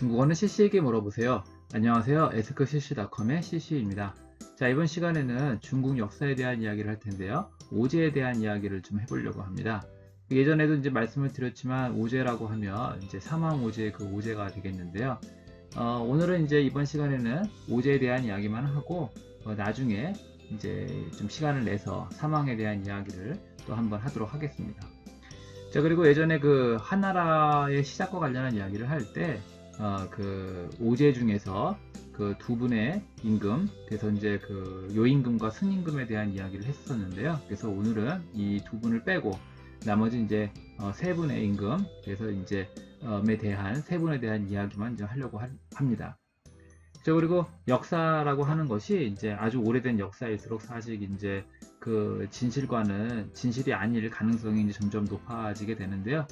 중국어는 CC에게 물어보세요. 안녕하세요. 에스크CC.com의 CC입니다. 자, 이번 시간에는 중국 역사에 대한 이야기를 할 텐데요. 오제에 대한 이야기를 좀 해보려고 합니다. 예전에도 이제 말씀을 드렸지만 오제라고 하면 이제 사망 오제 그 오제가 되겠는데요. 오늘은 이제 이번 시간에는 오제에 대한 이야기만 하고 나중에 이제 좀 시간을 내서 사망에 대한 이야기를 또 한번 하도록 하겠습니다. 자, 그리고 예전에 그 한나라의 시작과 관련한 이야기를 할 때, 그 오제 중에서 그 두 분의 임금, 그래서 이제 그 요임금과 승임금에 대한 이야기를 했었는데요. 그래서 오늘은 이 두 분을 빼고 나머지 이제 세 분의 임금, 그래서 이제 에 대한 세 분에 대한 이야기만 이제 하려고 합니다. 자, 그리고 역사라고 하는 것이 이제 아주 오래된 역사일수록 사실 이제 그 진실과는 진실이 아닐 가능성이 이제 점점 높아지게 되는데요.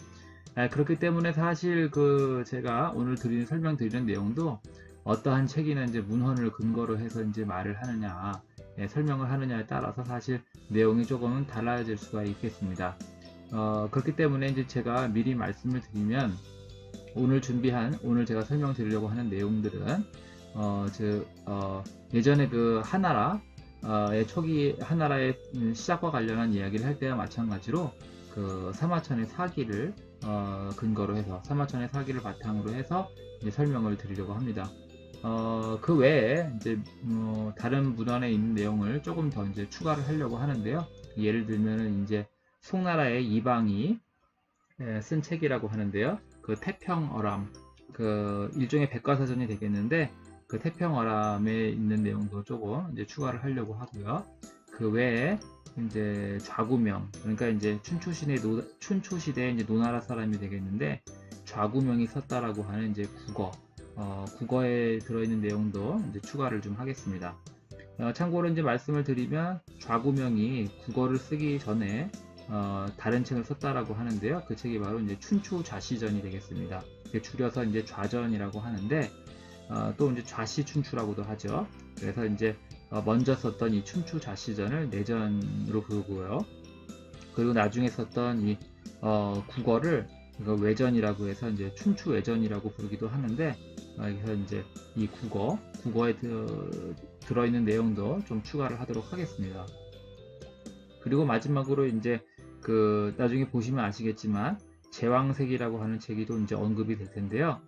그렇기 때문에 사실 그 제가 오늘 설명드리는 내용도 어떠한 책이나 이제 문헌을 근거로 해서 이제 말을 하느냐, 설명을 하느냐에 따라서 사실 내용이 조금은 달라질 수가 있겠습니다. 그렇기 때문에 이제 제가 미리 말씀을 드리면 오늘 제가 설명드리려고 하는 내용들은 예전에 그 한나라의 시작과 관련한 이야기를 할 때와 마찬가지로 그 사마천의 사기를 근거로 해서 사마천의 사기를 바탕으로 해서 이제 설명을 드리려고 합니다. 그 외에 이제 다른 문헌에 있는 내용을 조금 더 이제 추가를 하려고 하는데요. 예를 들면은 이제 송나라의 이방이 쓴 책이라고 하는데요. 그 태평어람, 그 일종의 백과사전이 되겠는데 그 태평어람에 있는 내용도 조금 이제 추가를 하려고 하고요. 그 외에 이제 좌구명, 그러니까 이제 춘추시대의 이제 노나라 사람이 되겠는데 좌구명이 썼다라고 하는 이제 국어에 들어있는 내용도 이제 추가를 좀 하겠습니다. 참고로 이제 말씀을 드리면 좌구명이 국어를 쓰기 전에 다른 책을 썼다라고 하는데요. 그 책이 바로 이제 춘추좌시전이 되겠습니다. 줄여서 이제 좌전이라고 하는데 또 이제 좌시춘추라고도 하죠. 그래서 이제 먼저 썼던 이 춘추좌시전을 내전으로 부르고요. 그리고 나중에 썼던 이 국어를 외전이라고 해서 이제 춘추외전이라고 부르기도 하는데 그래서 이제 이 국어에 들어있는 내용도 좀 추가를 하도록 하겠습니다. 그리고 마지막으로 이제 그 나중에 보시면 아시겠지만 제왕색이라고 하는 책이 또 이제 언급이 될 텐데요.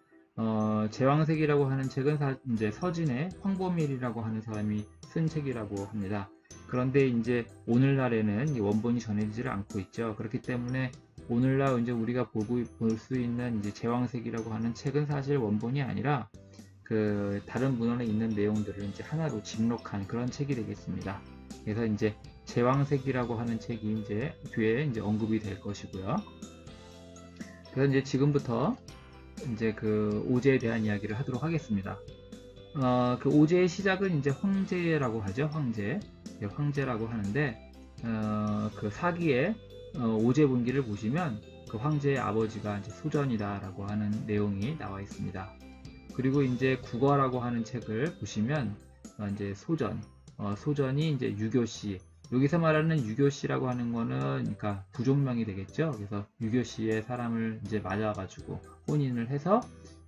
제왕색이라고 하는 책은 이제 서진의 황보밀이라고 하는 사람이 쓴 책이라고 합니다. 그런데 이제 오늘날에는 원본이 전해지지를 않고 있죠. 그렇기 때문에 오늘날 이제 우리가 볼 수 있는 이제 제왕색이라고 하는 책은 사실 원본이 아니라 그 다른 문헌에 있는 내용들을 이제 하나로 집록한 그런 책이 되겠습니다. 그래서 이제 제왕색이라고 하는 책이 이제 뒤에 이제 언급이 될 것이고요. 그래서 이제 지금부터 이제 그 오제에 대한 이야기를 하도록 하겠습니다. 그 오제의 시작은 이제 황제라고 하죠. 황제라고 하는데 그 사기의 오제분기를 보시면 그 황제의 아버지가 이제 소전이다라고 하는 내용이 나와 있습니다. 그리고 이제 국어라고 하는 책을 보시면 이제 소전이 이제 유교시, 여기서 말하는 유교시라고 하는 거는 그러니까 부족명이 되겠죠. 그래서 유교시에 사람을 이제 맞아가지고 혼인을 해서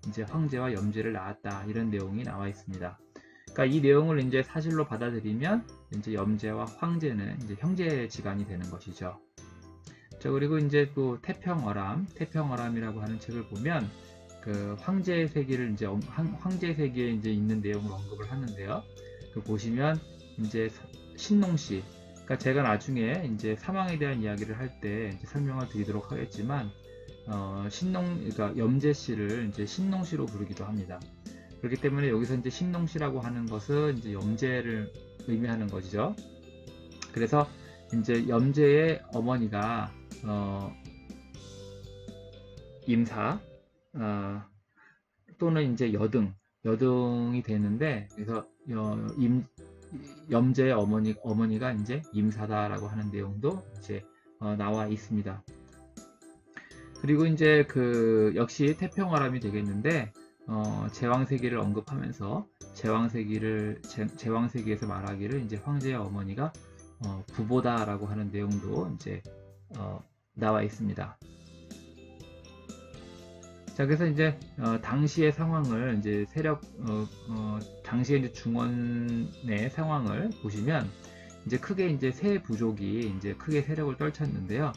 이제 황제와 염제를 낳았다, 이런 내용이 나와 있습니다. 그러니까 이 내용을 이제 사실로 받아들이면 이제 염제와 황제는 이제 형제지간이 되는 것이죠. 자, 그리고 이제 또 태평어람이라고 하는 책을 보면 그 황제의 세계를 이제 황제의 세계에 이제 있는 내용을 언급을 하는데요. 그 보시면 이제 신농시, 그러니까 제가 나중에 이제 사망에 대한 이야기를 할 때 설명을 드리도록 하겠지만 그러니까 염제씨를 이제 신농시로 부르기도 합니다. 그렇기 때문에 여기서 이제 신농시라고 하는 것은 이제 염제를 의미하는 것이죠. 그래서 이제 염제의 어머니가 임사 또는 이제 여등이 되는데, 그래서 염제의 어머니가 이제 임사다라고 하는 내용도 이제 나와 있습니다. 그리고 이제 그 역시 태평어람이 되겠는데 제왕세기를 언급하면서 제왕세기에서 말하기를 이제 황제의 어머니가 부보다라고 하는 내용도 이제 나와 있습니다. 자, 그래서 이제 당시의 상황을 이제 당시에 이제 중원의 상황을 보시면 이제 크게 이제 세 부족이 이제 크게 세력을 떨쳤는데요.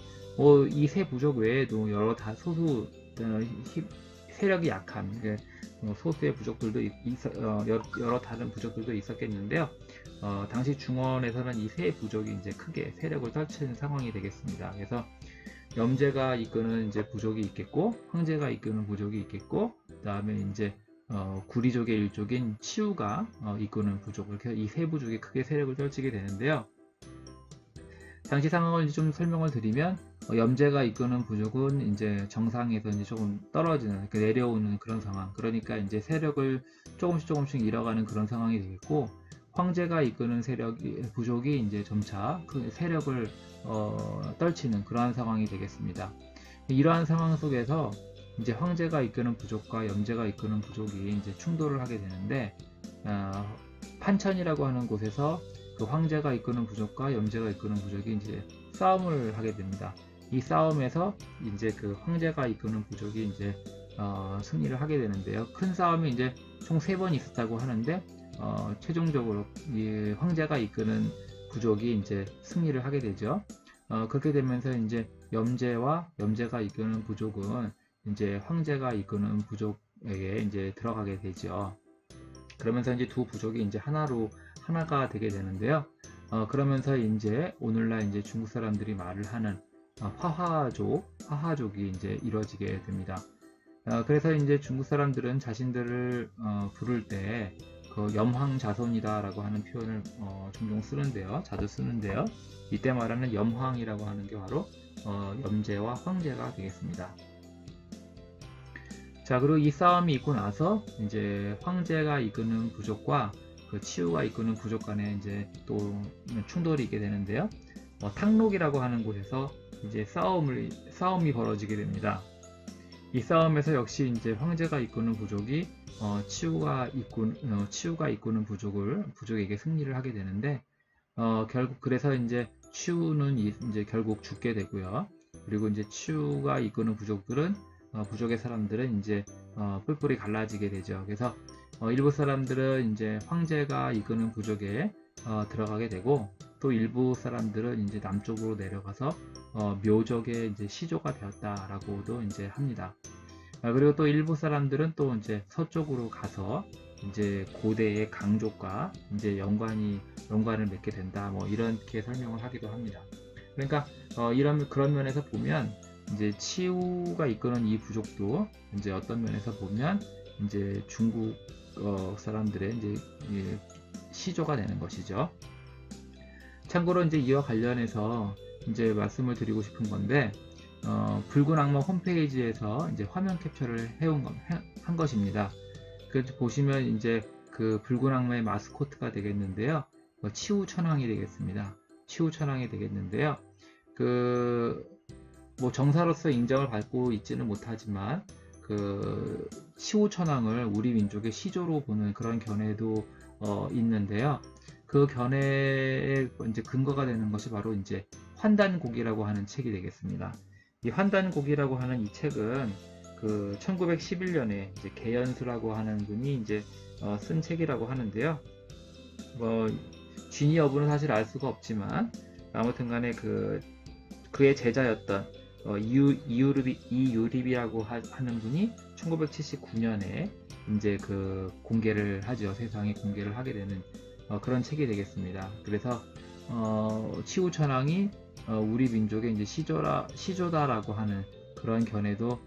이 세 부족 외에도 여러 소수 세력이 약한 소수의 부족들도 여러 다른 부족들도 있었겠는데요. 당시 중원에서는 이 세 부족이 이제 크게 세력을 떨치는 상황이 되겠습니다. 그래서 염제가 이끄는 이제 부족이 있겠고, 황제가 이끄는 부족이 있겠고, 그 다음에 이제 구리족의 일족인 치우가 이끄는 부족, 이렇게 이 세 부족이 크게 세력을 떨치게 되는데요. 당시 상황을 좀 설명을 드리면, 염제가 이끄는 부족은 이제 정상에서 이제 조금 떨어지는, 내려오는 그런 상황. 그러니까 이제 세력을 조금씩 잃어가는 그런 상황이 되겠고, 황제가 이끄는 부족이 이제 점차 그 세력을 떨치는 그러한 상황이 되겠습니다. 이러한 상황 속에서 이제 황제가 이끄는 부족과 염제가 이끄는 부족이 이제 충돌을 하게 되는데, 판천이라고 하는 곳에서 그 황제가 이끄는 부족과 염제가 이끄는 부족이 이제 싸움을 하게 됩니다. 이 싸움에서 이제 그 황제가 이끄는 부족이 이제 승리를 하게 되는데요. 큰 싸움이 이제 총 3번 있었다고 하는데, 최종적으로 이 황제가 이끄는 부족이 이제 승리를 하게 되죠. 그렇게 되면서 이제 염제가 이끄는 부족은 이제 황제가 이끄는 부족에게 이제 들어가게 되죠. 그러면서 이제 두 부족이 이제 하나가 되게 되는데요. 그러면서 이제 오늘날 이제 중국 사람들이 말을 하는 화하족이 이제 이루어지게 됩니다. 그래서 이제 중국 사람들은 자신들을 부를 때 그 염황자손이다라고 하는 표현을 종종 쓰는데요. 자주 쓰는데요. 이때 말하는 염황이라고 하는 게 바로 염제와 황제가 되겠습니다. 자, 그리고 이 싸움이 있고 나서 이제 황제가 이끄는 부족과 그 치우가 이끄는 부족 간에 이제 또 충돌이 있게 되는데요. 탕록이라고 하는 곳에서 이제 싸움이 벌어지게 됩니다. 이 싸움에서 역시 이제 황제가 이끄는 부족이 치우가 이끄는 부족에게 승리를 하게 되는데, 결국 그래서 이제 치우는 이제 결국 죽게 되고요. 그리고 이제 치우가 이끄는 부족의 사람들은 이제 뿔뿔이 갈라지게 되죠. 그래서 일부 사람들은 이제 황제가 이끄는 부족에 들어가게 되고, 또 일부 사람들은 이제 남쪽으로 내려가서 묘족의 이제 시조가 되었다라고도 이제 합니다. 그리고 또 일부 사람들은 또 이제 서쪽으로 가서 이제 고대의 강족과 이제 연관을 맺게 된다, 뭐 이렇게 설명을 하기도 합니다. 그러니까 그런 면에서 보면 이제 치우가 이끄는 이 부족도 이제 어떤 면에서 보면 이제 중국 사람들의 이제 시조가 되는 것이죠. 참고로 이제 이와 관련해서 이제 말씀을 드리고 싶은 건데, 붉은 악마 홈페이지에서 이제 화면 캡처를 한 것입니다. 그래서 보시면 이제 그 붉은 악마의 마스코트가 되겠는데요. 치우천왕이 되겠습니다. 치우천왕이 되겠는데요. 뭐 정사로서 인정을 받고 있지는 못하지만 그 치우천왕을 우리 민족의 시조로 보는 그런 견해도 있는데요. 그 견해의 이제 근거가 되는 것이 바로 이제 환단곡이라고 하는 책이 되겠습니다. 이 환단곡이라고 하는 이 책은 그 1911년에 이제 개연수라고 하는 분이 이제 쓴 책이라고 하는데요. 뭐 진위 여부는 사실 알 수가 없지만 아무튼간에 그의 제자였던 이유립이라고 하는 분이 1979년에 이제 그 공개를 하죠. 세상에 공개를 하게 되는 그런 책이 되겠습니다. 그래서 치우천왕이 우리 민족의 이제 시조다라고 하는 그런 견해도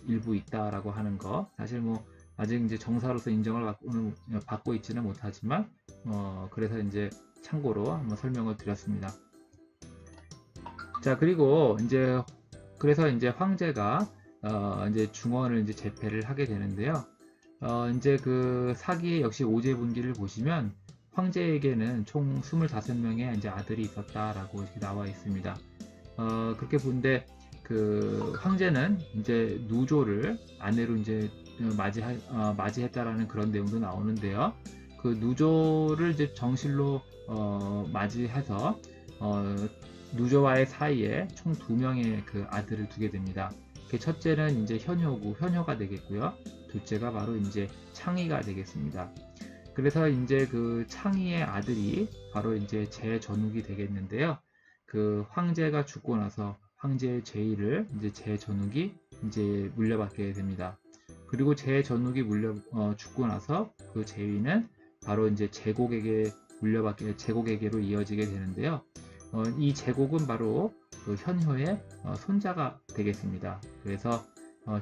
일부 있다라고 하는 거, 사실 뭐 아직 이제 정사로서 인정을 받고 있지는 못하지만 그래서 이제 참고로 한번 설명을 드렸습니다. 자, 그리고 이제 그래서 이제 황제가 이제 중원을 이제 제패를 하게 되는데요. 이제 그 사기의 역시 오제분기를 보시면 황제에게는 총 25명의 이제 아들이 있었다라고 이렇게 나와 있습니다. 그렇게 본데 그 황제는 이제 누조를 아내로 이제 맞이했다라는 그런 내용도 나오는데요. 그 누조를 이제 정실로 맞이해서 누조와의 사이에 총 2명의 그 아들을 두게 됩니다. 그 첫째는 이제 현효가 되겠고요. 둘째가 바로 이제 창의가 되겠습니다. 그래서 이제 그 창의의 아들이 바로 이제 제전욱이 되겠는데요. 그 황제가 죽고 나서 황제의 제위를 이제 제전욱이 이제 물려받게 됩니다. 그리고 제전욱이 죽고 나서 그 제위는 바로 이제 제국에게로 이어지게 되는데요. 이 제국은 바로 그 현효의 손자가 되겠습니다. 그래서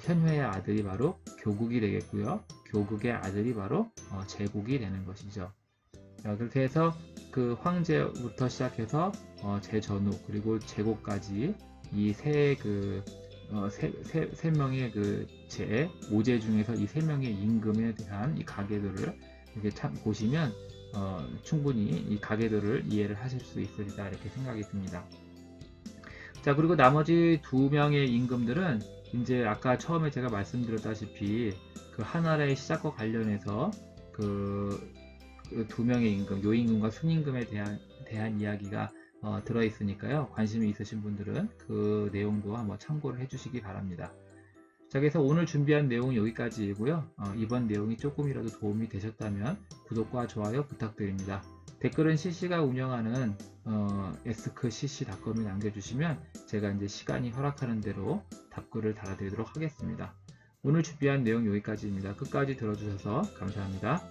현효의 아들이 바로 교국이 되겠고요. 교국의 아들이 바로 제국이 되는 것이죠. 그렇게 해서 그 황제부터 시작해서 제전욱 그리고 제국까지 이 세 명의 모제 중에서 이 세 명의 임금에 대한 이 가계도를 이렇게 보시면 충분히 이 가계도를 이해를 하실 수 있으리다 이렇게 생각이 듭니다. 자, 그리고 나머지 두 명의 임금들은 이제 아까 처음에 제가 말씀드렸다시피 그 하나라의 시작과 관련해서 그 두 명의 임금, 요임금과 순임금에 대한 이야기가 들어 있으니까요. 관심이 있으신 분들은 그 내용도 한번 참고를 해주시기 바랍니다. 자, 그래서 오늘 준비한 내용은 여기까지이고요. 이번 내용이 조금이라도 도움이 되셨다면 구독과 좋아요 부탁드립니다. 댓글은 CC가 운영하는 s크cc.com에 남겨주시면 제가 이제 시간이 허락하는 대로 답글을 달아드리도록 하겠습니다. 오늘 준비한 내용 여기까지입니다. 끝까지 들어주셔서 감사합니다.